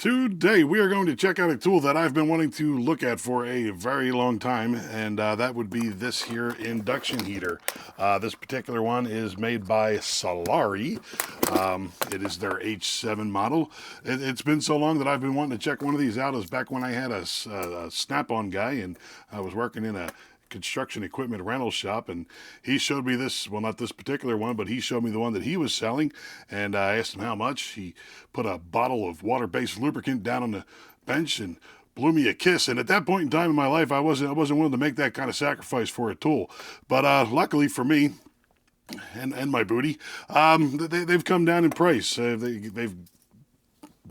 Today we are going to check out a tool that I've been wanting to look at for a very long time, and that would be this here induction heater. This particular one is made by Solary. It is their H7 model. It's been so long that I've been wanting to check one of these out. As back when I had a Snap-on guy and I was working in a construction equipment rental shop, and he showed me this, well, not this particular one, but he showed me the one that he was selling, and I asked him how much. He put a bottle of water-based lubricant down on the bench and blew me a kiss. And at that point in time in my life, I wasn't willing to make that kind of sacrifice for a tool. But luckily for me and my booty, they've come down in price. They've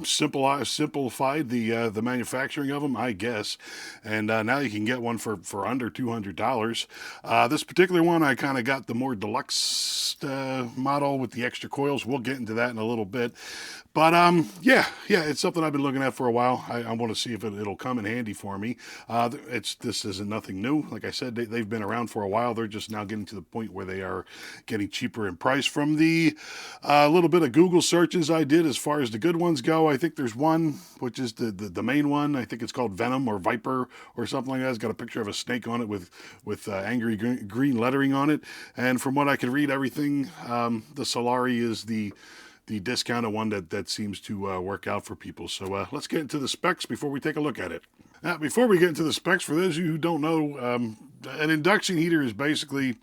simplified the manufacturing of them, I guess, and now you can get one for under $200. This particular one, I kind of got the more deluxe model with the extra coils. We'll get into that in a little bit, but yeah, it's something I've been looking at for a while. I want to see if it'll come in handy for me. This isn't nothing new. Like I said, they've been around for a while. They're just now getting to the point where they are getting cheaper in price. From the little bit of Google searches I did, as far as the good ones go, I think there's one, which is the main one. I think it's called Venom or Viper or something like that. It's got a picture of a snake on it with angry green lettering on it. And from what I can read, everything, the Solary is the discounted one that seems to work out for people. So let's get into the specs before we take a look at it. Now, before we get into the specs, for those of you who don't know, an induction heater is basically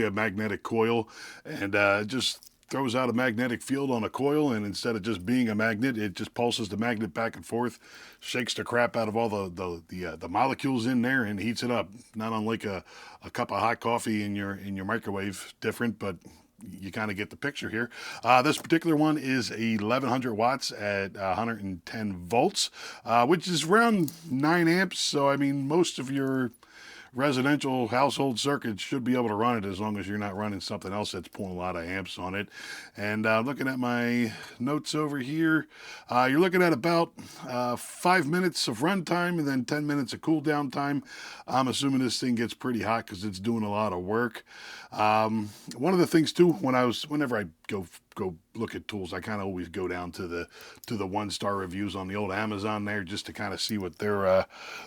a magnetic coil, and it just throws out a magnetic field on a coil, and instead of just being a magnet, it just pulses the magnet back and forth, shakes the crap out of all the molecules in there, and heats it up. Not unlike a cup of hot coffee in your microwave. Different, but you kind of get the picture here. This particular one is 1100 watts at 110 volts, which is around 9 amps. So I mean, most of your residential household circuits should be able to run it, as long as you're not running something else that's pulling a lot of amps on it. And looking at my notes over here, you're looking at about 5 minutes of run time and then 10 minutes of cool down time. I'm assuming this thing gets pretty hot because it's doing a lot of work. One of the things too, whenever I go look at tools, I kind of always go down to the 1-star reviews on the old Amazon there, just to kind of see what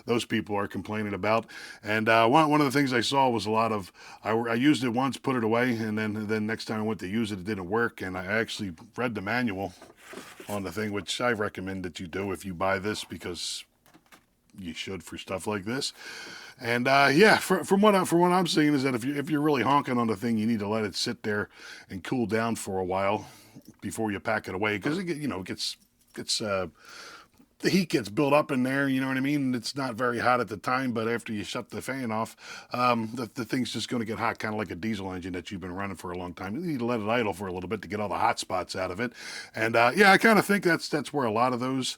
those people are complaining about. And one of the things I saw was a lot of, I used it once, put it away, and then next time I went to use it, it didn't work. And I actually read the manual on the thing, which I recommend that you do if you buy this, because you should for stuff like this. And yeah, from what I'm seeing is that if you're really honking on the thing, you need to let it sit there and cool down for a while before you pack it away, because it gets the heat gets built up in there, you know what I mean? It's not very hot at the time, but after you shut the fan off, the thing's just going to get hot, kind of like a diesel engine that you've been running for a long time. You need to let it idle for a little bit to get all the hot spots out of it. And yeah, I kind of think that's where a lot of those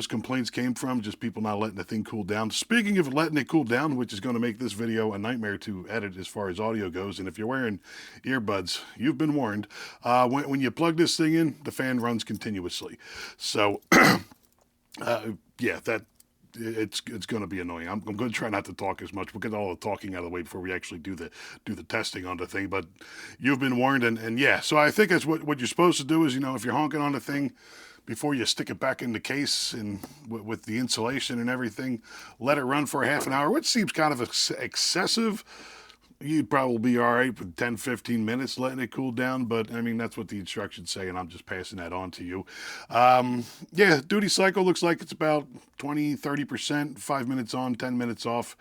complaints came from, just people not letting the thing cool down. Speaking of letting it cool down, which is going to make this video a nightmare to edit as far as audio goes, and if you're wearing earbuds, you've been warned. When you plug this thing in, the fan runs continuously. So yeah, it's going to be annoying. I'm going to try not to talk as much. We'll get all the talking out of the way before we actually do the testing on the thing. But you've been warned, and yeah. So I think that's what you're supposed to do is, if you're honking on the thing, before you stick it back in the case and with the insulation and everything, let it run for a half an hour, which seems kind of excessive. You'd probably be all right with 10-15 minutes letting it cool down, but I mean, that's what the instructions say, and I'm just passing that on to you. Yeah, duty cycle looks like it's about 20-30%, 5 minutes on, 10 minutes off.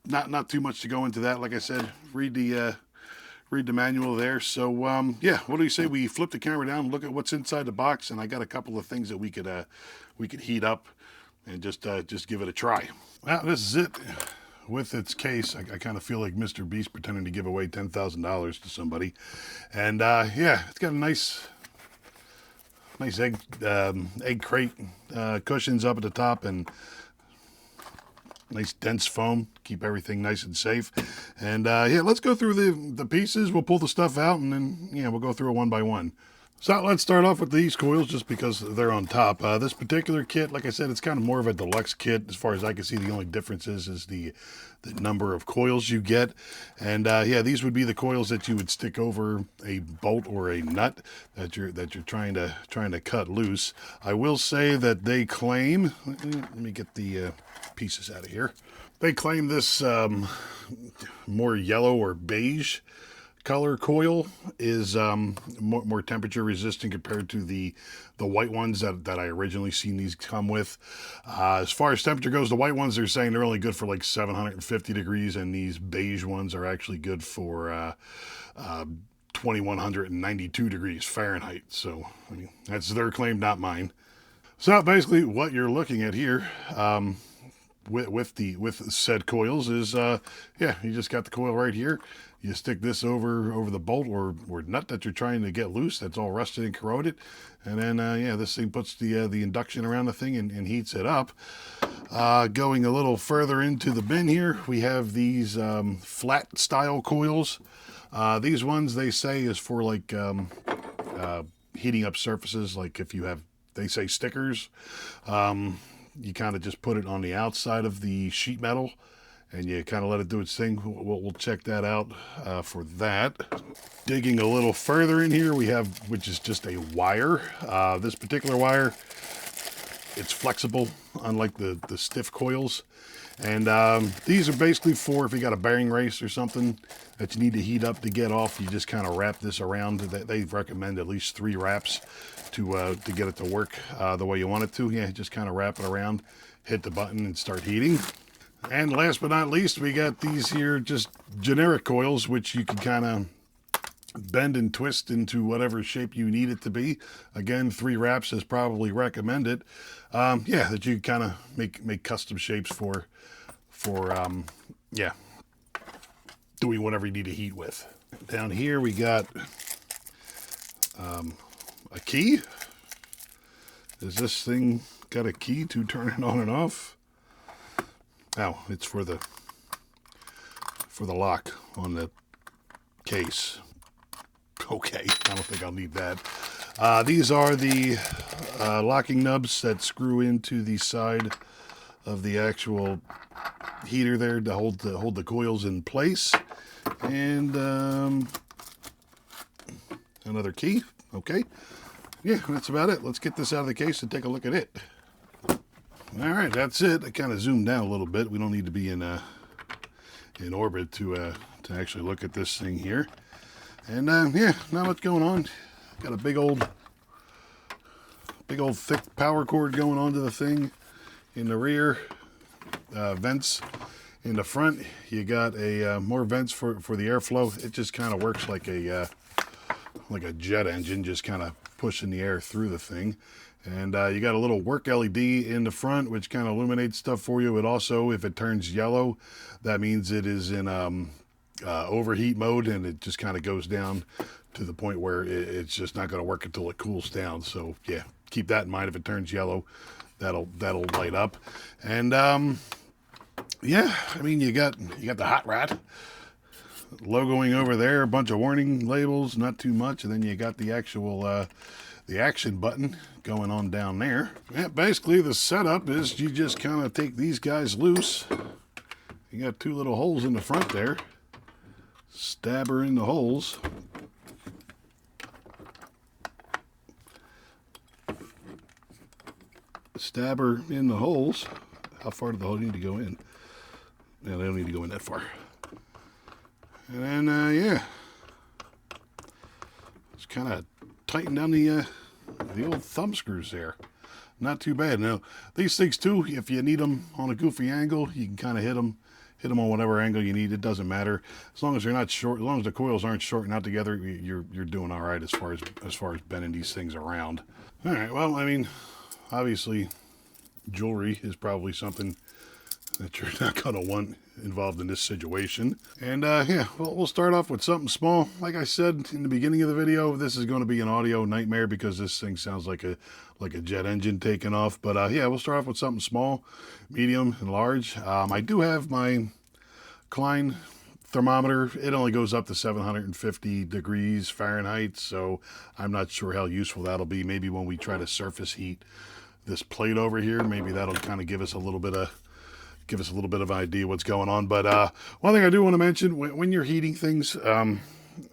Not too much to go into that. Like I said, read the manual there. So yeah, what do you say we flip the camera down and look at what's inside the box? And I got a couple of things that we could heat up and just give it a try. Well, this is it. With its case, I kind of feel like Mr. Beast pretending to give away $10,000 to somebody. And yeah, it's got a nice egg crate cushions up at the top, and nice dense foam, keep everything nice and safe. And yeah, let's go through the pieces. We'll pull the stuff out, and then yeah, we'll go through it one by one. So let's start off with these coils just because they're on top. This particular kit, like I said, it's kind of more of a deluxe kit. As far as I can see, the only difference is the number of coils you get. And yeah, these would be the coils that you would stick over a bolt or a nut that you're trying to cut loose. I will say that they claim, let me get the pieces out of here. They claim this more yellow or beige color coil is more temperature resistant compared to the white ones that I originally seen these come with. As far as temperature goes, the white ones, they're saying they're only good for like 750 degrees, and these beige ones are actually good for 2192 degrees Fahrenheit. So I mean, that's their claim, not mine. So basically what you're looking at here, with said coils is yeah, you just got the coil right here. You stick this over the bolt or nut that you're trying to get loose that's all rusted and corroded, and then yeah, this thing puts the induction around the thing and heats it up. Going a little further into the bin here, we have these flat style coils. These ones, they say, is for like heating up surfaces, like if you have, they say, stickers. You kind of just put it on the outside of the sheet metal and you kind of let it do its thing. We'll check that out for that. Digging a little further in here, we have, which is just a wire. This particular wire, it's flexible, unlike the stiff coils. And these are basically for if you got a bearing race or something that you need to heat up to get off, you just kind of wrap this around. They recommend at least 3 wraps to get it to work the way you want it to. Yeah, just kind of wrap it around, hit the button, and start heating. And last but not least, we got these here just generic coils, which you can kind of bend and twist into whatever shape you need it to be. Again, 3 wraps is probably recommended. Yeah, that you kind of make custom shapes for yeah, doing whatever you need to heat with. Down here we got a key. Does this thing got a key to turn it on and off? Oh, it's for the lock on the case. Okay, I don't think I'll need that. These are the locking nubs that screw into the side of the actual heater there to hold the coils in place. And another key. Okay. Yeah, that's about it. Let's get this out of the case and take a look at it. All right, that's it. I kind of zoomed down a little bit. We don't need to be in orbit to actually look at this thing here. And yeah, not much going on. Got a big old thick power cord going onto the thing in the rear. Vents in the front. You got a more vents for the airflow. It just kind of works like a jet engine, just kind of pushing the air through the thing. And you got a little work LED in the front, which kind of illuminates stuff for you. It also, if it turns yellow, that means it is in overheat mode, and it just kind of goes down to the point where it's just not going to work until it cools down. So yeah, keep that in mind. If it turns yellow, that'll light up. And yeah, I mean, you got the hot rat logoing over there, a bunch of warning labels, not too much, and then you got the actual the action button going on down there. Yeah, basically the setup is you just kind of take these guys loose. You got 2 little holes in the front there. Stab her in the holes. Stab her in the holes. How far do the holes need to go in? Yeah, they don't need to go in that far. And then, yeah, just kind of tighten down the old thumb screws there. Not too bad. Now, these things too, if you need them on a goofy angle, you can kind of hit them on whatever angle you need. It doesn't matter, as long as they're not short. As long as the coils aren't shorting out together, you're doing all right as far as bending these things around. All right. Well, I mean, obviously, jewelry is probably something that you're not going to want involved in this situation. And yeah, well, we'll start off with something small. Like I said in the beginning of the video, this is going to be an audio nightmare because this thing sounds like a jet engine taking off. But yeah, we'll start off with something small, medium, and large. I do have my Klein thermometer, it only goes up to 750 degrees Fahrenheit, so I'm not sure how useful that'll be. Maybe when we try to surface heat this plate over here, maybe that'll kind of give us a little bit of idea what's going on. But one thing I do want to mention, when you're heating things, I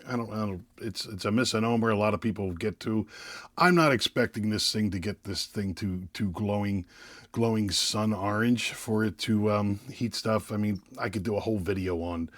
don't, it's a misnomer a lot of people get to. I'm not expecting this thing to get this thing to glowing sun orange for it to heat stuff. I mean, I could do a whole video on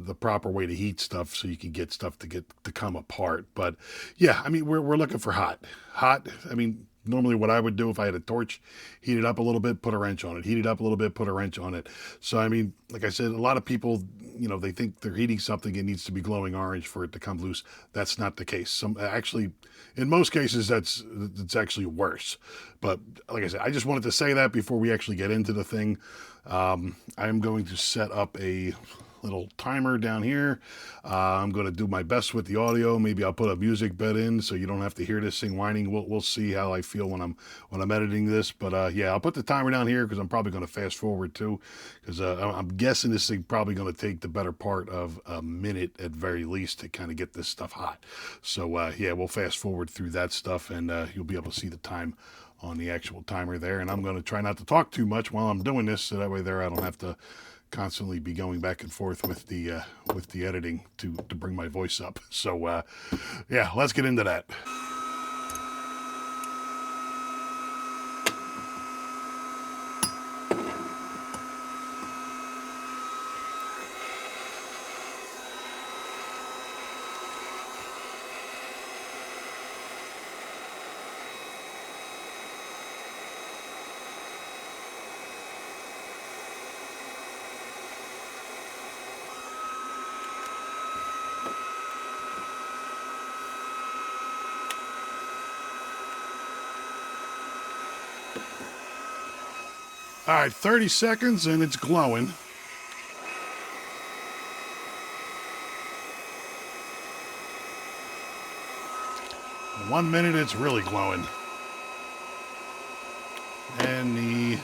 the proper way to heat stuff so you can get stuff to come apart. But yeah, I mean, we're looking for hot. I mean, normally what I would do if I had a torch, heat it up a little bit, put a wrench on it, heat it up a little bit, put a wrench on it. So, I mean, like I said, a lot of people, you know, they think they're heating something, it needs to be glowing orange for it to come loose. That's not the case. Actually, in most cases, it's actually worse. But like I said, I just wanted to say that before we actually get into the thing. I'm going to set up a little timer down here. I'm going to do my best with the audio. Maybe I'll put a music bed in so you don't have to hear this thing whining. We'll see how I feel when I'm editing this. But yeah, I'll put the timer down here because I'm probably going to fast forward too, because I'm guessing this thing probably going to take the better part of a minute at very least to kind of get this stuff hot. So yeah, we'll fast forward through that stuff, and you'll be able to see the time on the actual timer there. And I'm going to try not to talk too much while I'm doing this, so that way there I don't have to constantly be going back and forth with the editing to bring my voice up. So yeah, let's get into that. All right, 30 seconds and it's glowing. In 1 minute, it's really glowing. And the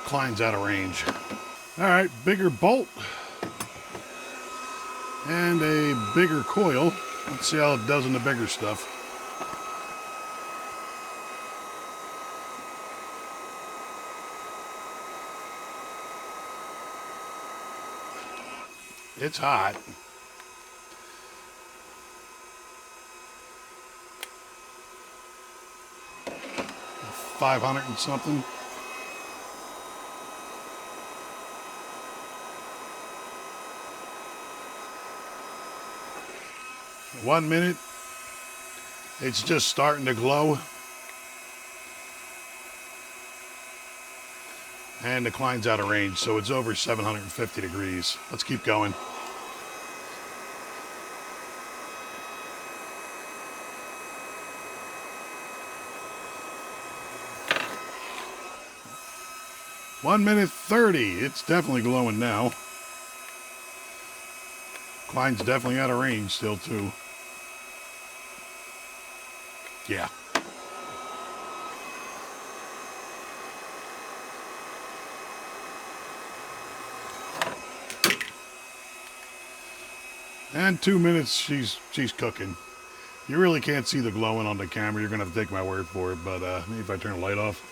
cline's out of range. All right, bigger bolt and a bigger coil. Let's see how it does in the bigger stuff. It's hot. $500 and something. One minute. It's just starting to glow. And the cline's out of range, so it's over 750 degrees. Let's keep going. One minute 30. It's definitely glowing now. Cline's definitely out of range still, too. Yeah. And 2 minutes, she's cooking. You really can't see the glowing on the camera. You're gonna have to take my word for it. But maybe if I turn the light off,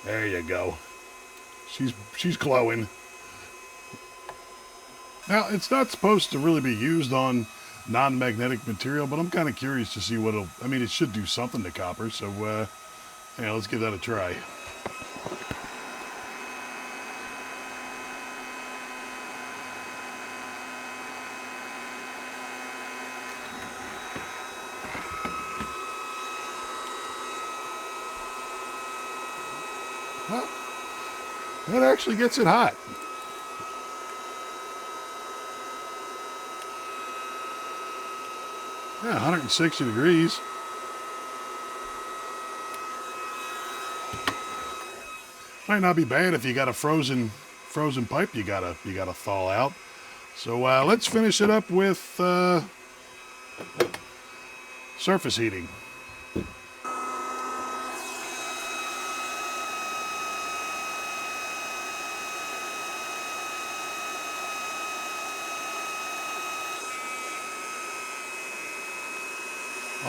there you go. She's glowing. Now it's not supposed to really be used on non-magnetic material, but I'm kind of curious to see what it'll. I mean, it should do something to copper. So yeah, let's give that a try. Well, that actually gets it hot. Yeah, 160 degrees. Might not be bad if you got a frozen pipe you gotta thaw out. So let's finish it up with surface heating.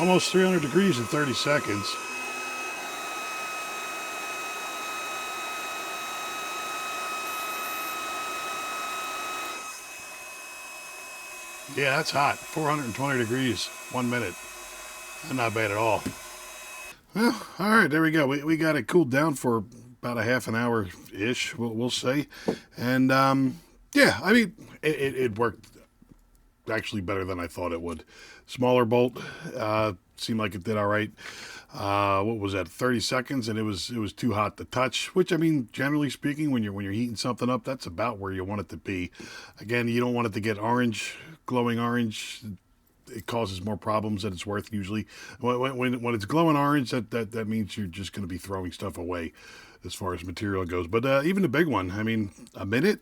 almost 300 degrees in 30 seconds. Yeah, that's hot. 420 degrees, 1 minute. That's not bad at all. Well, all right, there we go. We got it cooled down for about a half an hour-ish, we'll say. And, yeah, I mean, it worked actually better than I thought it would. Smaller bolt, seemed like it did all right. What was that, 30 seconds, and it was too hot to touch, which, I mean, generally speaking, when you're heating something up, that's about where you want it to be. Again, you don't want it to get orange, glowing orange. It causes more problems than it's worth usually. When it's glowing orange, that means you're just going to be throwing stuff away as far as material goes. But even the big one, I mean, a minute,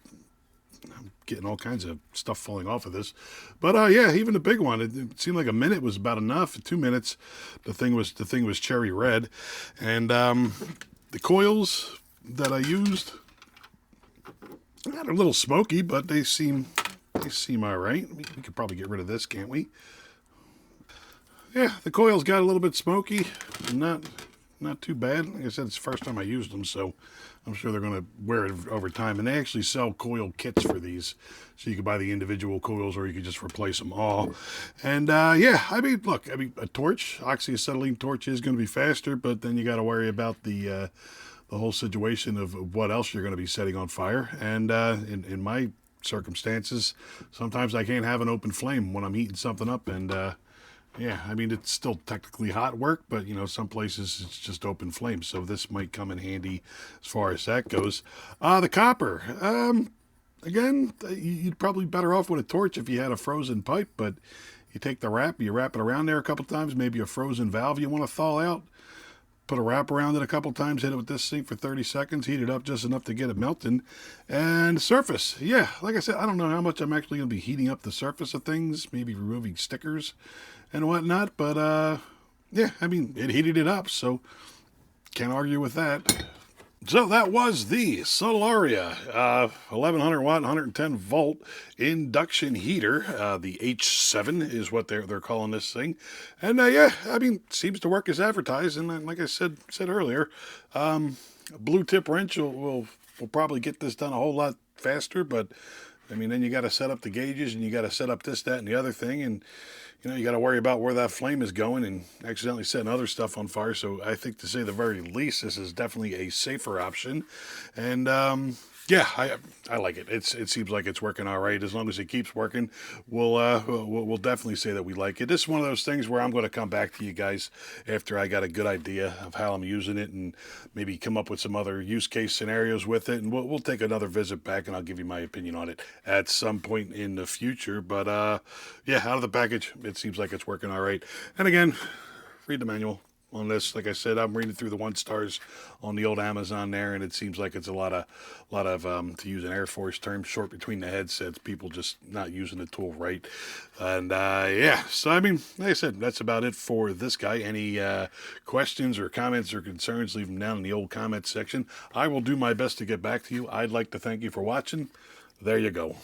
I'm getting all kinds of stuff falling off of this. But yeah, even the big one, it seemed like a minute was about enough. 2 minutes, the thing was cherry red. And the coils that I used, they're a little smoky, but they seem all right. We could probably get rid of this, can't we? Yeah, the coils got a little bit smoky. Not too bad. Like I said, it's the first time I used them, so I'm sure they're going to wear it over time. And they actually sell coil kits for these, so you can buy the individual coils or you can just replace them all. And yeah, I mean, look, a torch, oxyacetylene torch is going to be faster, but then you got to worry about the whole situation of what else you're going to be setting on fire. And in my circumstances, sometimes I can't have an open flame when I'm heating something up, and yeah, I mean, it's still technically hot work, but you know, some places it's just open flame, so this might come in handy as far as that goes. The copper, again, you'd probably be better off with a torch if you had a frozen pipe, but you take the wrap, you wrap it around there a couple times, maybe a frozen valve you want to thaw out. Put a wrap around it a couple times, hit it with this thing for 30 seconds, heat it up just enough to get it melting. And surface, yeah, like I said, I don't know how much I'm actually going to be heating up the surface of things, maybe removing stickers and whatnot, but yeah, I mean, it heated it up, so can't argue with that. So that was the Solary 1100 watt, 110 volt induction heater. The H7 is what they're calling this thing. And yeah, I mean, seems to work as advertised. And like I said earlier, a blue tip wrench will probably get this done a whole lot faster. But I mean, then you got to set up the gauges and you got to set up this, that, and the other thing. And you know, you got to worry about where that flame is going and accidentally setting other stuff on fire. So I think, to say the very least, this is definitely a safer option. And yeah, I like it. It seems like it's working all right. As long as it keeps working, we'll definitely say that we like it. This is one of those things where I'm going to come back to you guys after I got a good idea of how I'm using it and maybe come up with some other use case scenarios with it. And we'll take another visit back and I'll give you my opinion on it at some point in the future. But yeah, out of the package, it seems like it's working all right. And again, read the manual on this. Like I said, I'm reading through the 1 stars on the old Amazon there, and it seems like it's a lot of to use an Air Force term, short between the headsets, people just not using the tool right. And yeah, so I mean, like I said, that's about it for this guy. Any questions or comments or concerns, leave them down in the old comments section. I will do my best to get back to you. I'd like to thank you for watching. There you go.